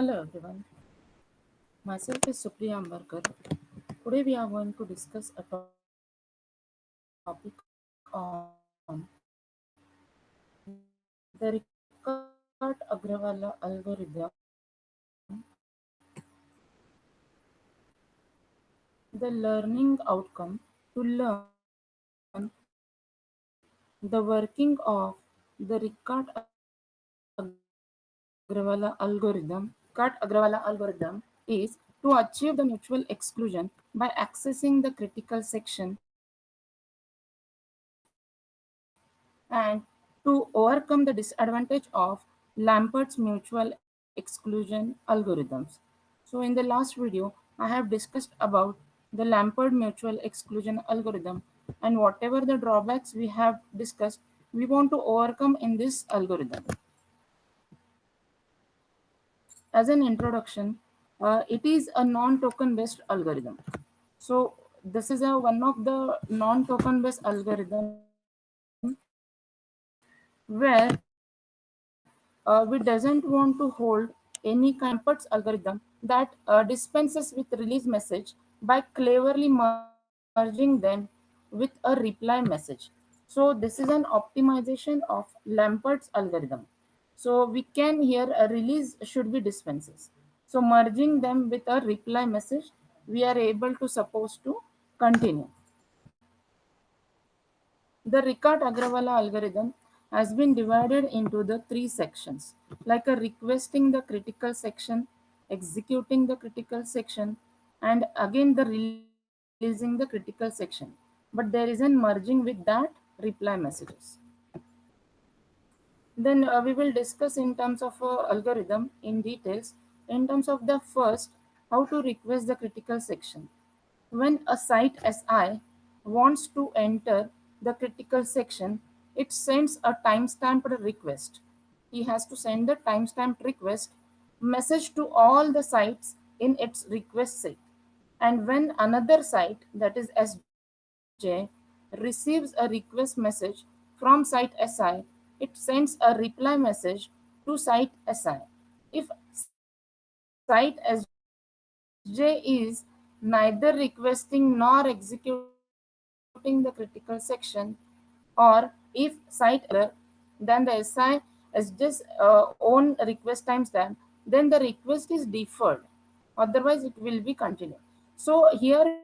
Hello everyone, myself is Supriya Ambarkar. Today we are going to discuss a topic on the Rickard Agrawala algorithm, the learning outcome to learn the working of the Rickard Agrawala algorithm. Rickard Agrawala algorithm is to achieve the mutual exclusion by accessing the critical section and to overcome the disadvantage of Lambert's mutual exclusion algorithms. So in the last video, I have discussed about the Lampert mutual exclusion algorithm and whatever the drawbacks we have discussed, we want to overcome in this algorithm. As an introduction, it is a non-token based algorithm. So this is one of the non-token based algorithm where we doesn't want to hold any Lampert's algorithm that dispenses with release message by cleverly merging them with a reply message. So this is an optimization of Lampert's algorithm. So we can here a release should be dispenses. So merging them with a reply message, we are able to supposed to continue. The Rickard Agrawala algorithm has been divided into the three sections, like a requesting the critical section, executing the critical section, and again the releasing the critical section. But there is an merging with that reply messages. Then we will discuss in terms of algorithm in details. In terms of the first, how to request the critical section. When a site SI wants to enter the critical section, it sends a timestamped request. He has to send the timestamped request message to all the sites in its request set. And when another site, that is SJ, receives a request message from site SI, it sends a reply message to site SI. If site SJ is neither requesting nor executing the critical section, or if site SI is earlier than the SI is just own request timestamp, then the request is deferred. Otherwise, it will be continued. So here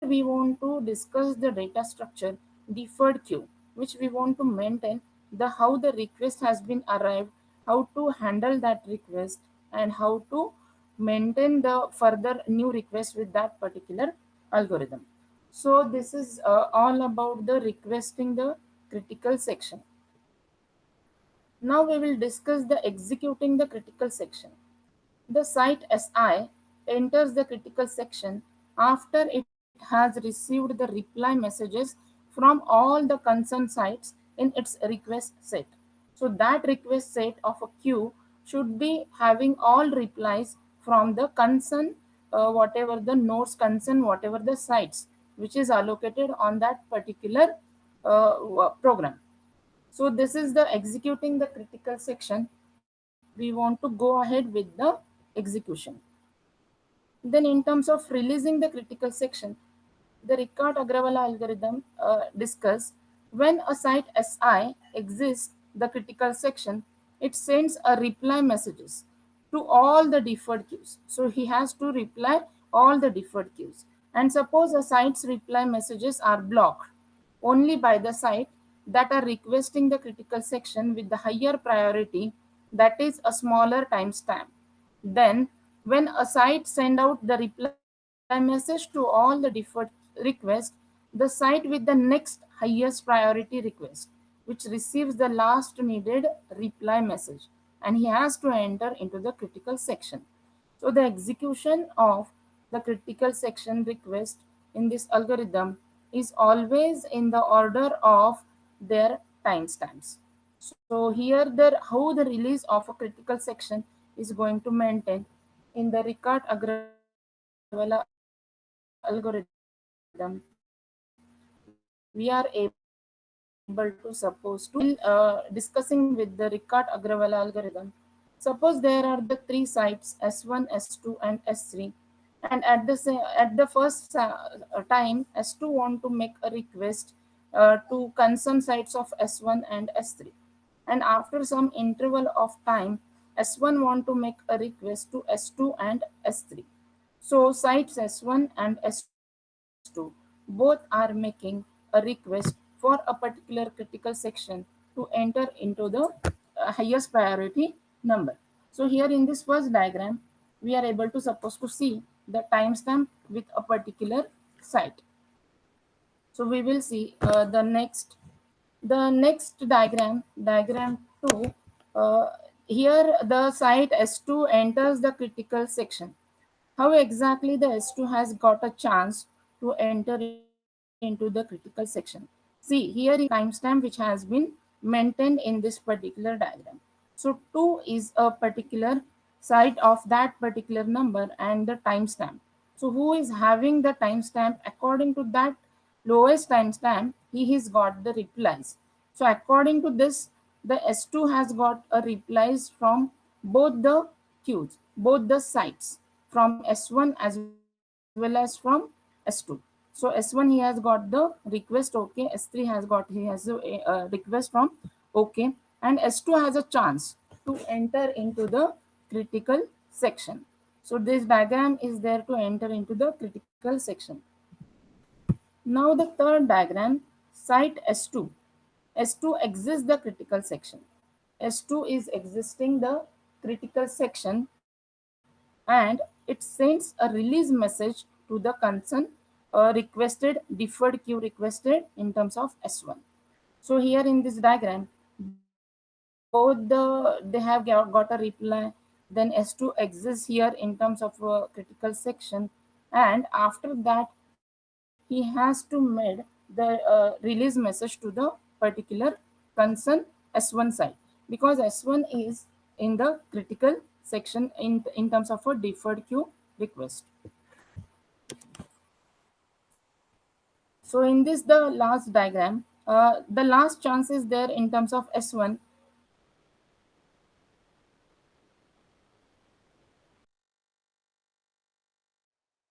we want to discuss the data structure deferred queue, which we want to maintain the how the request has been arrived, how to handle that request, and how to maintain the further new request with that particular algorithm. So this is all about the requesting the critical section. Now we will discuss the executing the critical section. The site SI enters the critical section after it has received the reply messages from all the concerned sites in its request set. So that request set of a queue should be having all replies from the concern, whatever the nodes concern, whatever the sites which is allocated on that particular program. So this is the executing the critical section. We want to go ahead with the execution. Then in terms of releasing the critical section, the Rickard Agrawala algorithm discuss when a site SI exists the critical section, it sends a reply messages to all the deferred queues. So he has to reply all the deferred queues. And suppose a site's reply messages are blocked only by the site that are requesting the critical section with the higher priority, that is a smaller timestamp. Then when a site send out the reply message to all the deferred requests, the site with the next highest priority request, which receives the last needed reply message, and he has to enter into the critical section. So the execution of the critical section request in this algorithm is always in the order of their timestamps. So here the how the release of a critical section is going to maintain in the Rickard Agrawala algorithm. We are able to suppose to while discussing with the Rickard Agrawala algorithm. Suppose there are the three sites S1, S2, and S3, and at the first time S2 want to make a request to concern sites of S1 and S3, and after some interval of time S1 want to make a request to S2 and S3. So sites S1 and S2 both are making a request for a particular critical section to enter into the highest priority number. So here in this first diagram, we are able to suppose to see the timestamp with a particular site. So we will see the next diagram, diagram 2. Uh, Here the site S2 enters the critical section. How exactly the S2 has got a chance to enter into the critical section? See, here is the timestamp which has been maintained in this particular diagram. So 2 is a particular site of that particular number and the timestamp. So who is having the timestamp according to that lowest timestamp, he has got the replies. So according to this, the S2 has got a replies from both the queues, both the sites, from S1 as well as from S2. So S1 he has got the request okay, S3 has got he has a request from okay, and S2 has a chance to enter into the critical section. So this diagram is there to enter into the critical section. Now the third diagram, site S2. S2 exists the critical section. S2 is existing the critical section, and it sends a release message to the concern requested deferred queue requested in terms of S1. So here in this diagram, they have got a reply. Then S2 exists here in terms of a critical section, and after that he has to made the release message to the particular concern S1 side, because S1 is in the critical section in terms of a deferred queue request. So in this the last diagram, the last chance is there in terms of S1.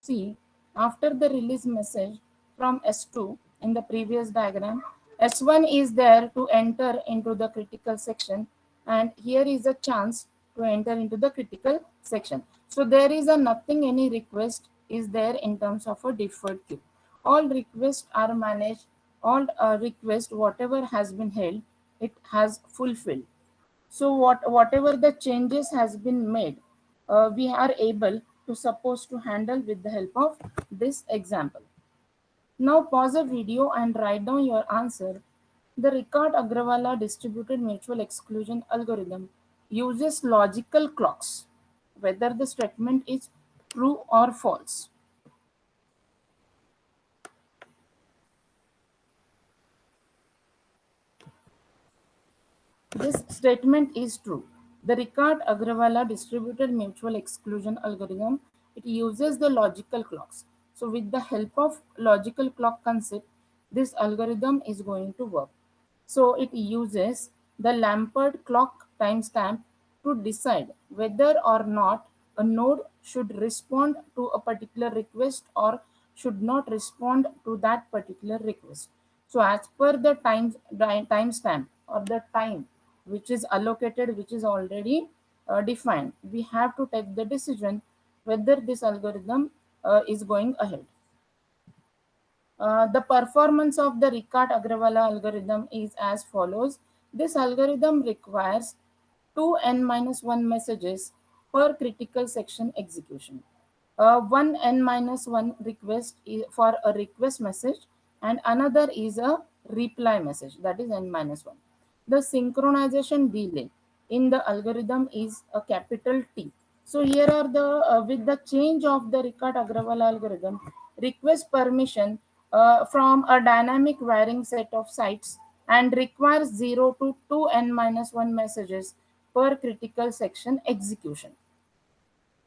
See, after the release message from S2 in the previous diagram, S1 is there to enter into the critical section, and here is a chance to enter into the critical section. So there is a nothing any request is there in terms of a deferred queue. All requests are managed, all request whatever has been held, it has fulfilled. So whatever the changes has been made, we are able to suppose to handle with the help of this example. Now pause the video and write down your answer. The Ricard Agrawala distributed mutual exclusion algorithm uses logical clocks, whether the statement is true or false. This statement is true. The Ricard Agrawala distributed mutual exclusion algorithm, it uses the logical clocks. So with the help of logical clock concept, this algorithm is going to work. So it uses the Lampert clock timestamp to decide whether or not a node should respond to a particular request or should not respond to that particular request. So as per the timestamp or the time which is allocated, which is already defined, we have to take the decision whether this algorithm is going ahead. The performance of the Ricard Agrawala algorithm is as follows. This algorithm requires 2n-1 messages per critical section execution. One n-1 request is for a request message, and another is a reply message, that is n-1. The synchronization delay in the algorithm is a capital T. So here are the with the change of the Ricard Agrawal algorithm, request permission from a dynamic varying set of sites and requires 0 to 2n-1 messages per critical section execution.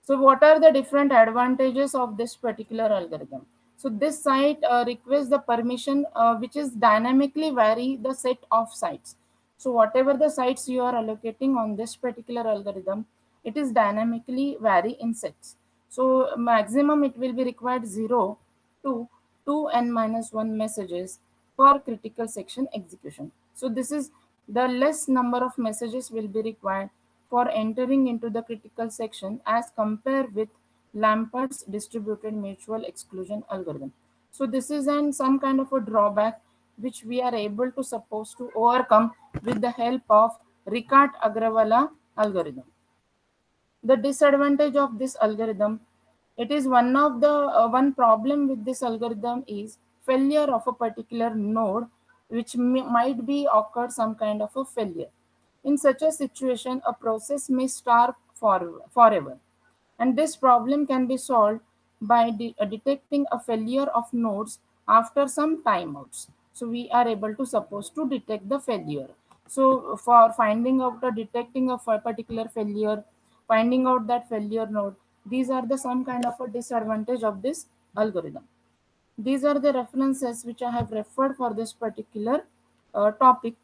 So what are the different advantages of this particular algorithm? So this site requests the permission which is dynamically vary the set of sites. So whatever the sites you are allocating on this particular algorithm, it is dynamically vary in sets. So maximum it will be required 0 to 2n minus 1 messages per critical section execution. So this is the less number of messages will be required for entering into the critical section as compared with Lambert's distributed mutual exclusion algorithm. So this is an some kind of a drawback which we are able to suppose to overcome with the help of Ricart-Agrawala algorithm. The disadvantage of this algorithm, it is one of the one problem with this algorithm is failure of a particular node, which might be occurred some kind of a failure. In such a situation, a process may starve forever, and this problem can be solved by detecting a failure of nodes after some timeouts. So we are able to suppose to detect the failure. So for finding out or detecting a particular failure, finding out that failure node, these are the some kind of a disadvantage of this algorithm. These are the references which I have referred for this particular topic.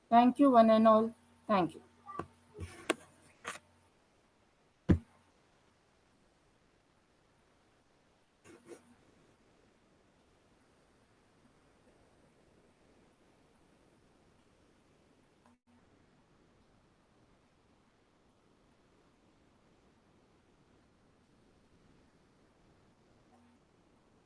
Thank you one and all. Thank you.